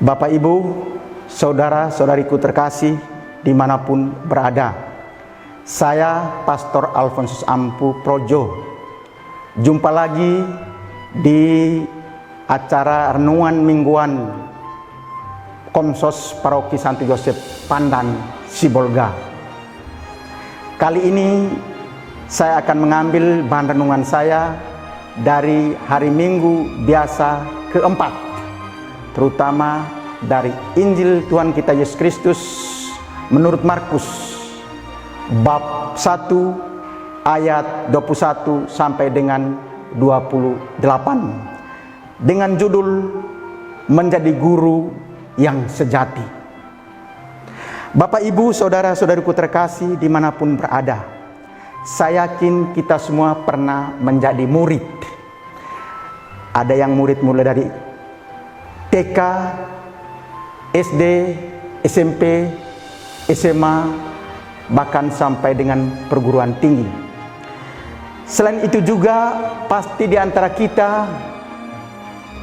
Bapak, Ibu, saudara-saudariku terkasih dimanapun berada, saya Pastor Alfonsus Ampu Projo. Jumpa lagi di acara renungan mingguan Komsos Paroki Santo Yosef Pandan, Sibolga. Kali ini saya akan mengambil bahan renungan saya dari hari Minggu biasa keempat, terutama dari Injil Tuhan kita Yesus Kristus menurut Markus bab 1 ayat 21 sampai dengan 28 dengan judul Menjadi Guru yang Sejati. Bapak, Ibu, saudara-saudariku terkasih dimanapun berada, saya yakin kita semua pernah menjadi murid. Ada yang murid mulai dari TK, SD, SMP, SMA, bahkan sampai dengan perguruan tinggi. Selain itu juga pasti di antara kita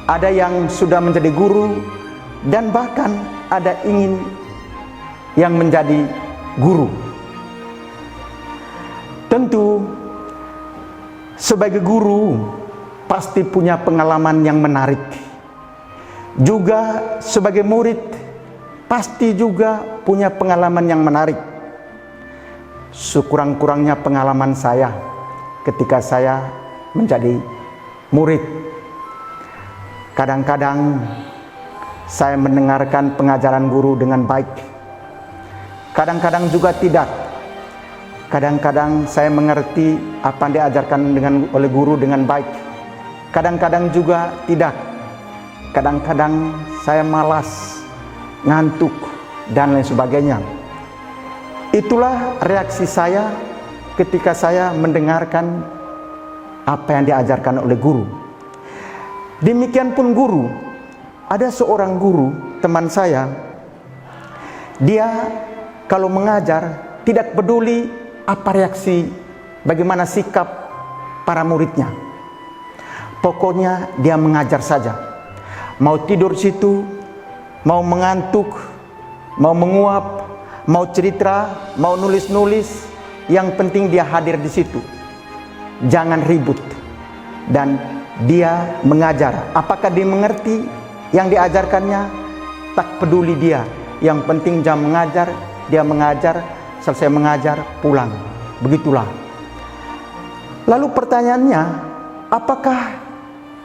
ada yang sudah menjadi guru dan bahkan ada ingin yang menjadi guru. Tentu sebagai guru pasti punya pengalaman yang menarik. Juga sebagai murid pasti juga punya pengalaman yang menarik. Sekurang-kurangnya pengalaman saya ketika saya menjadi murid. Kadang-kadang saya mendengarkan pengajaran guru dengan baik. Kadang-kadang juga tidak. Kadang-kadang saya mengerti apa yang diajarkan oleh guru dengan baik. Kadang-kadang juga tidak. Kadang-kadang saya malas, ngantuk, dan lain sebagainya. Itulah reaksi saya ketika saya mendengarkan apa yang diajarkan oleh guru. Demikian pun guru. Ada seorang guru, teman saya, dia kalau mengajar tidak peduli apa reaksi, bagaimana sikap para muridnya. Pokoknya dia mengajar saja. Mau tidur situ, mau mengantuk, mau menguap, mau cerita, mau nulis-nulis, yang penting dia hadir di situ. Jangan ribut. Dan dia mengajar. Apakah dia mengerti yang diajarkannya? Tak peduli dia. Yang penting jam mengajar, dia mengajar, selesai mengajar, pulang. Begitulah. Lalu pertanyaannya, apakah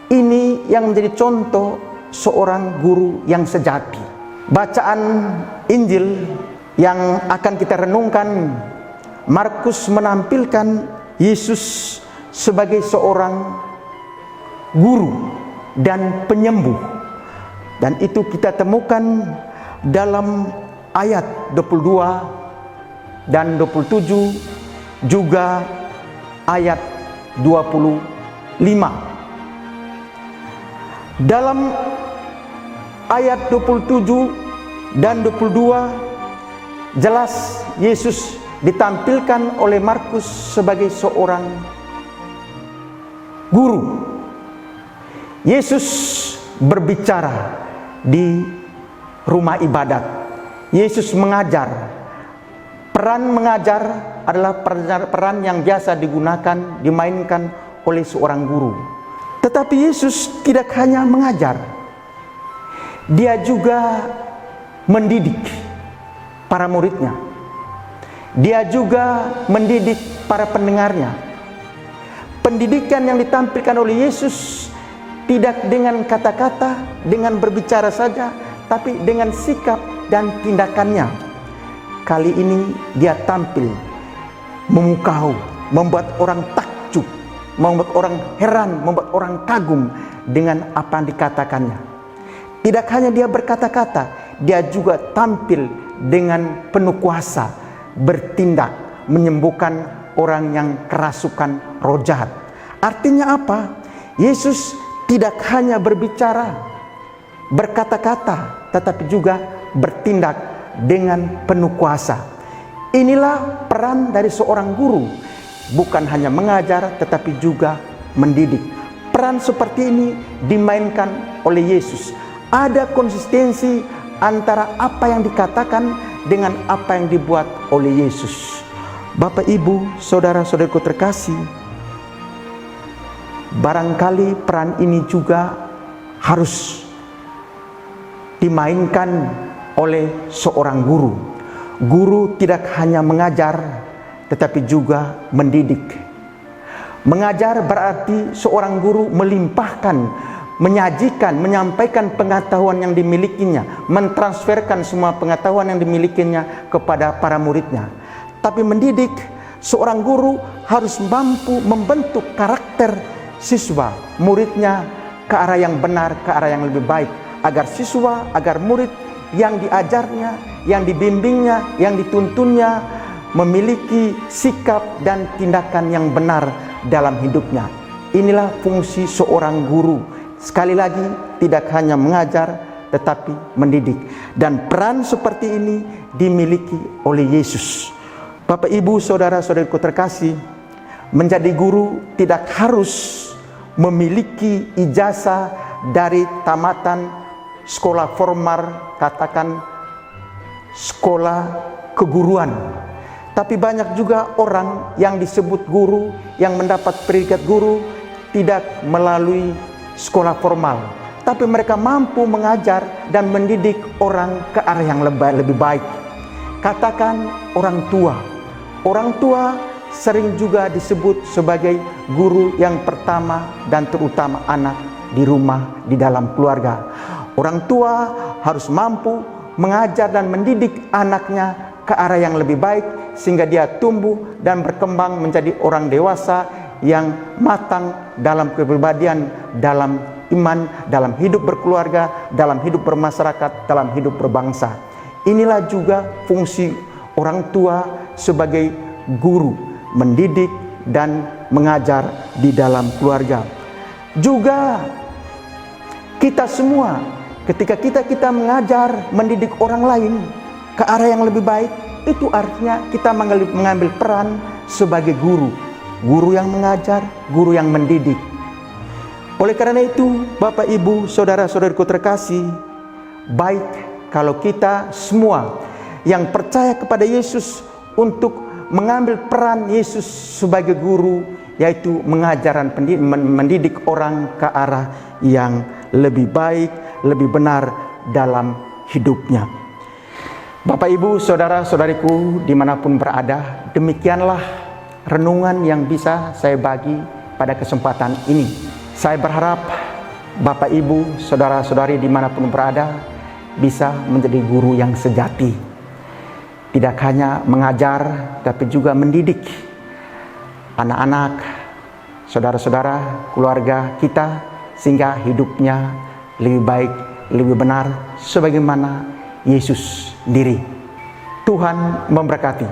ini yang menjadi contoh seorang guru yang sejati? Bacaan Injil yang akan kita renungkan, Markus menampilkan Yesus sebagai seorang guru dan penyembuh. Dan itu kita temukan dalam ayat 22 dan 27, juga ayat 25. Dalam ayat 27 dan 22 jelas Yesus ditampilkan oleh Markus sebagai seorang guru. Yesus berbicara di rumah ibadat. Yesus mengajar. Peran mengajar adalah peran yang biasa digunakan, dimainkan oleh seorang guru. Tetapi Yesus tidak hanya mengajar. Dia juga mendidik para muridnya. Dia juga mendidik para pendengarnya. Pendidikan yang ditampilkan oleh Yesus tidak dengan kata-kata, dengan berbicara saja, tapi dengan sikap dan tindakannya. Kali ini dia tampil memukau, membuat orang takjub, membuat orang heran, membuat orang kagum dengan apa yang dikatakannya. Tidak hanya dia berkata-kata, dia juga tampil dengan penuh kuasa, bertindak, menyembuhkan orang yang kerasukan roh jahat. Artinya apa? Yesus tidak hanya berbicara, berkata-kata, tetapi juga bertindak dengan penuh kuasa. Inilah peran dari seorang guru, bukan hanya mengajar tetapi juga mendidik. Peran seperti ini dimainkan oleh Yesus. Ada konsistensi antara apa yang dikatakan dengan apa yang dibuat oleh Yesus. Bapak, Ibu, saudara-saudaraku terkasih, barangkali peran ini juga harus dimainkan oleh seorang guru. Guru tidak hanya mengajar, tetapi juga mendidik. Mengajar berarti seorang guru melimpahkan, menyajikan, menyampaikan pengetahuan yang dimilikinya, mentransferkan semua pengetahuan yang dimilikinya kepada para muridnya. Tapi mendidik, seorang guru harus mampu membentuk karakter siswa, muridnya ke arah yang benar, ke arah yang lebih baik, agar siswa, agar murid yang diajarnya, yang dibimbingnya, yang dituntunnya memiliki sikap dan tindakan yang benar dalam hidupnya. Inilah fungsi seorang guru. Sekali lagi, tidak hanya mengajar tetapi mendidik. Dan peran seperti ini dimiliki oleh Yesus. Bapak, Ibu, saudara-saudaraku terkasih, menjadi guru tidak harus memiliki ijazah dari tamatan sekolah formal, katakan sekolah keguruan. Tapi banyak juga orang yang disebut guru, yang mendapat predikat guru tidak melalui sekolah formal, tapi mereka mampu mengajar dan mendidik orang ke arah yang lebih baik. Katakan orang tua. Orang tua sering juga disebut sebagai guru yang pertama dan terutama anak di rumah, di dalam keluarga. Orang tua harus mampu mengajar dan mendidik anaknya ke arah yang lebih baik, sehingga dia tumbuh dan berkembang menjadi orang dewasa yang matang dalam kepribadian, dalam iman, dalam hidup berkeluarga, dalam hidup bermasyarakat, dalam hidup berbangsa. Inilah juga fungsi orang tua sebagai guru, mendidik dan mengajar di dalam keluarga. Juga kita semua, ketika kita mengajar, mendidik orang lain ke arah yang lebih baik, itu artinya kita mengambil peran sebagai guru. Guru yang mengajar, guru yang mendidik. Oleh karena itu, Bapak, Ibu, saudara-saudaraku terkasih, baik kalau kita semua yang percaya kepada Yesus untuk mengambil peran Yesus sebagai guru, yaitu mengajar dan mendidik orang ke arah yang lebih baik, lebih benar dalam hidupnya. Bapak, Ibu, saudara-saudariku dimanapun berada, demikianlah renungan yang bisa saya bagi pada kesempatan ini. Saya berharap Bapak, Ibu, saudara-saudari dimanapun berada bisa menjadi guru yang sejati. Tidak hanya mengajar, tapi juga mendidik anak-anak, saudara-saudara, keluarga kita, sehingga hidupnya lebih baik, lebih benar, sebagaimana Yesus sendiri. Tuhan memberkati.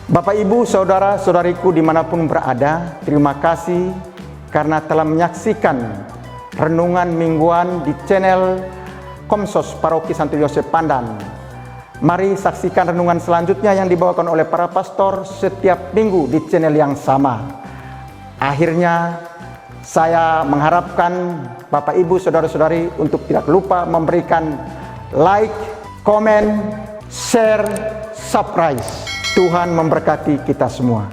Bapak, Ibu, saudara-saudariku dimanapun berada, terima kasih karena telah menyaksikan renungan mingguan di channel Komsos Paroki Santo Yosef Pandan. Mari saksikan renungan selanjutnya yang dibawakan oleh para pastor setiap minggu di channel yang sama. Akhirnya saya mengharapkan Bapak, Ibu, saudara-saudari untuk tidak lupa memberikan like, komen, share, subscribe. Tuhan memberkati kita semua.